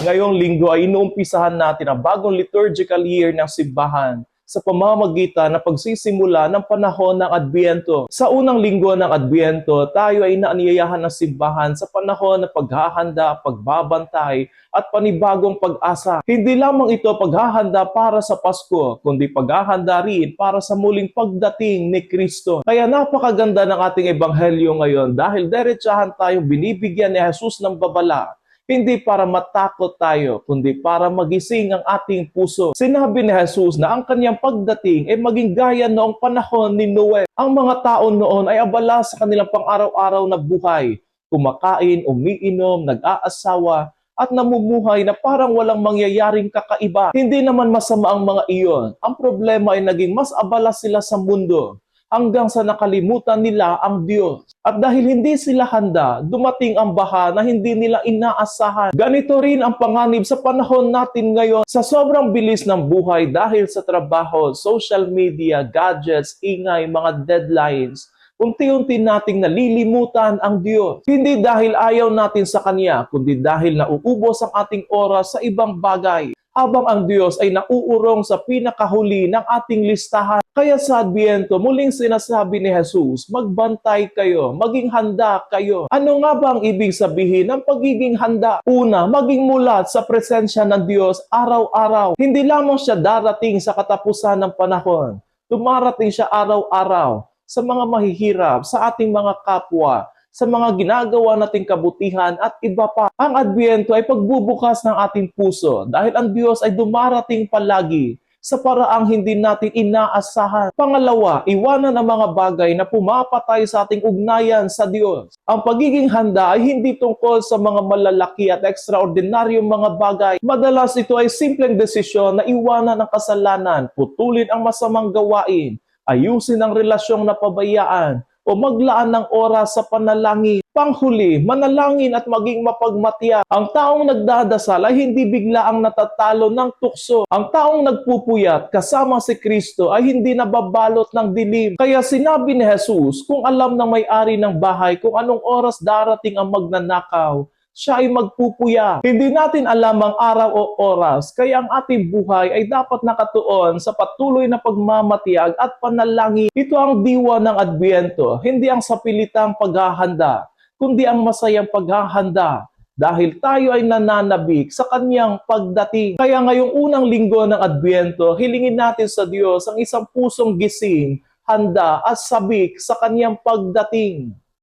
Ngayong linggo ay inuumpisahan natin ang bagong liturgical year ng simbahan sa pamamagitan ng pagsisimula ng panahon ng Adbyento. Sa unang linggo ng Adbyento, tayo ay inaanyayahan ng simbahan sa panahon ng paghahanda, pagbabantay, at panibagong pag-asa. Hindi lamang ito paghahanda para sa Pasko, kundi paghahanda rin para sa muling pagdating ni Kristo. Kaya napakaganda ng ating ebanghelyo ngayon dahil diretsahan tayong binibigyan ni Jesus ng babala. Hindi para matakot tayo, kundi para magising ang ating puso. Sinabi ni Jesus na ang kanyang pagdating ay maging gaya noong panahon ni Noe. Ang mga tao noon ay abala sa kanilang pang-araw-araw na buhay. Kumakain, umiinom, nag-aasawa, at namumuhay na parang walang mangyayaring kakaiba. Hindi naman masama ang mga iyon. Ang problema ay naging mas abala sila sa mundo hanggang sa nakalimutan nila ang Diyos. At dahil hindi sila handa, dumating ang baha na hindi nila inaasahan. Ganito rin ang panganib sa panahon natin ngayon. Sa sobrang bilis ng buhay dahil sa trabaho, social media, gadgets, ingay, mga deadlines, unti-unti nating nalilimutan ang Diyos. Hindi dahil ayaw natin sa Kanya, kundi dahil nauubos ang ating oras sa ibang bagay, habang ang Diyos ay nauurong sa pinakahuli ng ating listahan. Kaya sa Adbyento, muling sinasabi ni Jesus, magbantay kayo, maging handa kayo. Ano nga ba ang ibig sabihin ng pagiging handa? Una, maging mulat sa presensya ng Diyos araw-araw. Hindi lamang siya darating sa katapusan ng panahon. Dumarating siya araw-araw sa mga mahihirap, sa ating mga kapwa, sa mga ginagawa nating kabutihan at iba pa. Ang Adbyento ay pagbubukas ng ating puso dahil ang Diyos ay dumarating palagi sa paraang hindi natin inaasahan. Pangalawa, iwanan ang mga bagay na pumapatay sa ating ugnayan sa Diyos. Ang pagiging handa ay hindi tungkol sa mga malalaki at ekstraordinaryong mga bagay. Madalas ito ay simpleng desisyon na iwanan ang kasalanan, putulin ang masamang gawain, ayusin ang relasyong napabayaan, o maglaan ng oras sa panalangin. Panghuli, manalangin at maging mapagmatya. Ang taong nagdadasal ay hindi bigla ang natatalo ng tukso. Ang taong nagpupuyat kasama si Kristo ay hindi nababalot ng dilim. Kaya sinabi ni Jesus, kung alam ng may-ari ng bahay kung anong oras darating ang magnanakaw, siya ay magpupuya. Hindi natin alam ang araw o oras, kaya ang ating buhay ay dapat nakatuon sa patuloy na pagmamatiyag at panalangin. Ito ang diwa ng Adbyento, hindi ang sapilitang paghahanda, kundi ang masayang paghahanda. Dahil tayo ay nananabik sa kanyang pagdating. Kaya ngayong unang linggo ng Adbyento, hilingin natin sa Diyos ang isang pusong gising, handa at sabik sa kanyang pagdating.